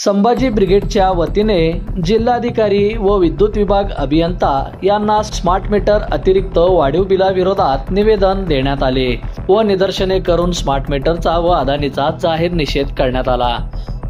संभाजी ब्रिगेडच्या वतीने जिल्हाधिकारी व विद्युत विभाग अभियंता यांना स्मार्ट मीटर अतिरिक्त वाढीव बिलाविरोधात निवेदन देण्यात आले व निदर्शने करून स्मार्ट मीटरचा व अदानीचा जाहीर निषेध करण्यात आला।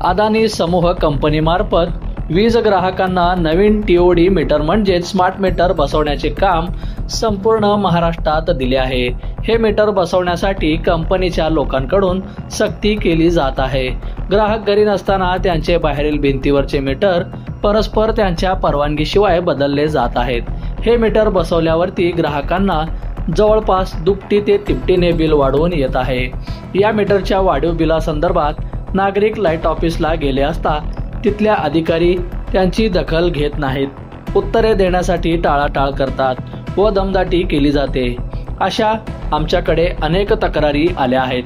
अदानी समूह कंपनीमार्फत वीज ग्राहकांना नवीन टीओडी मीटर म्हणजे स्मार्ट मीटर बसवण्याचे काम संपूर्ण महाराष्ट्रात दिले आहे। हे मीटर बसवण्यासाठी कंपनीच्या लोकांकडून सक्ती केली जात आहे। ग्राहक घरी नसताना त्यांचे बाहेरील भिंतीवरचे मीटर परस्पर त्यांच्या परवानगीशिवाय बदलले जात आहेत। हे मीटर बसवल्यावरती ग्राहकांना जवळपास दुपटी ते तिपटीने बिल वाढवून येत आहे। या मीटरच्या वाढीव बिलासंदर्भात नागरिक लाईट ऑफिसला गेले असता तिथल्या अधिकारी त्यांची दखल घेत नाहीत। उत्तरे देण्यासाठी टाळाटाळ करतात व दमदाटी केली जाते। अशा आमच्याकडे अनेक तक्रारी आल्या आहेत।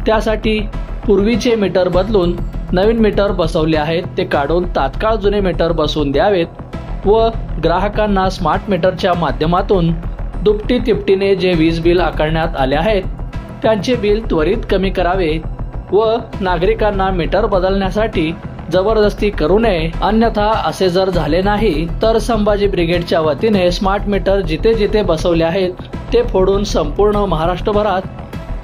त्यासाठी पूर्वीचे मीटर बदलून नवीन मीटर बसवले आहेत ते काढून तात्काळ जुने मीटर बसवून द्यावेत व ग्राहकांना स्मार्ट मीटरच्या माध्यमातून दुपटी तिपटीने जे वीज बिल आकारण्यात आले आहेत त्यांचे बिल त्वरित कमी करावे व नागरिकांना मीटर बदलण्यासाठी जबरदस्ती करू नये। अन्यथा असे जर झाले नाही तर संभाजी ब्रिगेडच्या वतीने स्मार्ट मीटर जिथे जिथे बसवले आहेत ते फोडून संपूर्ण महाराष्ट्रभरात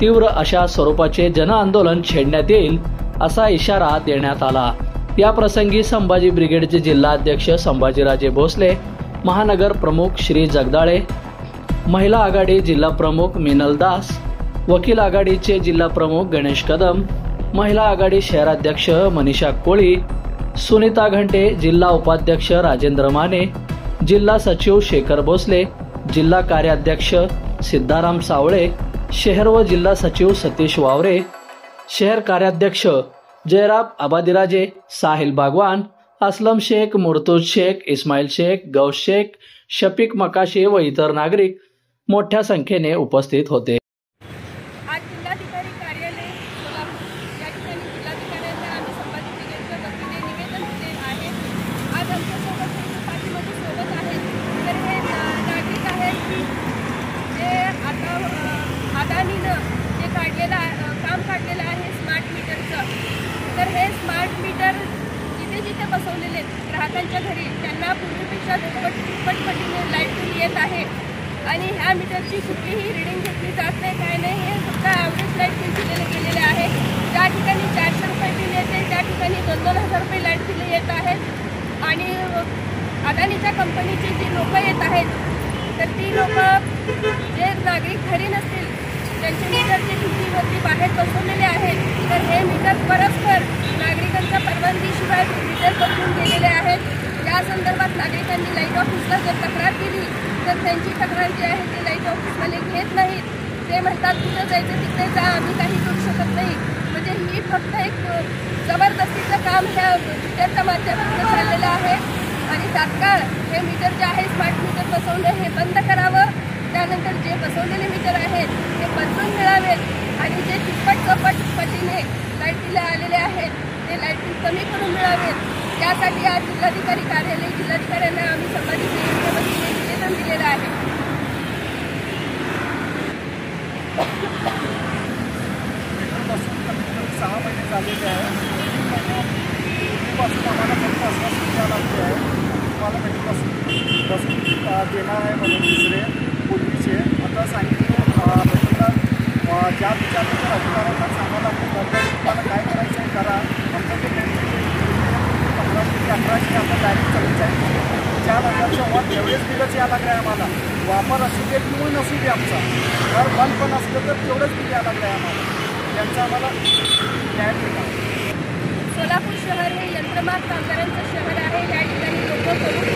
तीव्र अशा स्वरूपाचे जनआंदोलन छेडण्यात येईल असा इशारा देण्यात आला। या प्रसंगी संभाजी ब्रिगेडचे जिल्हाध्यक्ष संभाजीराजे भोसले, महानगर प्रमुख श्री जगदाळे, महिला आघाडी जिल्हा प्रमुख मिनल दास, वकील आघाडीचे जिल्हा प्रमुख गणेश कदम, महिला आघाडी शहराध्यक्ष मनीषा कोळी, सुनीता घंटे, जिल्हा उपाध्यक्ष राजेंद्र माने, जिल्हा सचिव शेखर भोसले, जिल्हा कार्याध्यक्ष सिद्धाराम सावळे, शहर व जिल्हा सचिव सतीश वावरे, शहर कार्याध्यक्ष जयराब आबादिराजे, साहिल बागवान, असलम शेख, मुर्तुज शेख, इस्माईल शेख, गौस शेख, शफीक मकाशी व इतर नागरिक मोठ्या संख्येने उपस्थित होते। तर हे स्मार्ट मीटर जिथे जिथे बसवलेले ग्राहकांच्या घरी त्यांना पूर्वीपेक्षा दुप्पट पटीने लाईट बिल येत आहे आणि ह्या मीटरची कुठलीही रिडिंग घेतली जात नाही, काय नाही। हे फक्त ॲव्हरेज लाईट बिल दिलेले गेलेले आहे। ज्या ठिकाणी 400 रुपये बिल येते त्या ठिकाणी 2,000 रुपये लाईट बिल येत आहेत आणि अदानीच्या कंपनीची जी लोक येत आहेत तर ती लोक जे नागरिक घरी नसतील त्यांचे मीटर जे भिंतीवरती बाहेर बसवलेले आहेत तर हे मीटर परस्पर नागरिकांच्या परवानगीशिवाय मीटर बदलून गेलेले आहेत। या संदर्भात नागरिकांनी लाईट ऑफिसला जर तक्रार केली तर त्यांची तक्रार जी आहे ती लाईट ऑफिसवाले घेत नाहीत। ते म्हणतात कुठं जायचं तिथे जा, आम्ही काही करू शकत नाही। म्हणजे ही फक्त एक जबरदस्तीचं काम ह्या मीटरच्या माध्यमातून चाललेलं आहे आणि तात्काळ हे मीटर जे आहे स्मार्ट मीटर बसवणे हे बंद करावं। त्यानंतर जे बसवलेले मीटर आहेत ते बदलून मिळावेत आणि जे तिप्पट पटीने लाईट बिल आलेले आहेत ते लाईट बिल कमी करून मिळावेत। त्यासाठी आज जिल्हाधिकारी कार्यालय जिल्हाधिकाऱ्यांना आम्ही संभाजी ब्रिगेडच्या वतीने निवेदन दिलेलं आहे। मीटरपासून कमीत कमी 6 महिने झालेले आहे। पूर्वीपासून आम्हाला फक्त आश्वासन द्यावं लागते आहे तुम्हाला मीटरपासून बसून देणार आहे म्हणून दुसरे पूर्वीचे आता सांगितलं मीटरला ज्या विचाराच्या अधिकाऱ्यांना सांगावं लागतं तुम्हाला काय करायचं आहे करा। आमचं ते 1500 ते 1800 आपण डायरेक्ट 4,000च्या वर एवढेच बिलच यायला लागलं आहे आम्हाला। वापर असू दे किंवा नसू दे आमचा घर बंद पण असलं तर तेवढंच बिल यायला लागलं आहे आम्हाला। यांचा आम्हाला न्याय मिळाला। सोलापूर शहर हे यंत्रमाग कामगारांचं शहर आहे। या ठिकाणी लोक करून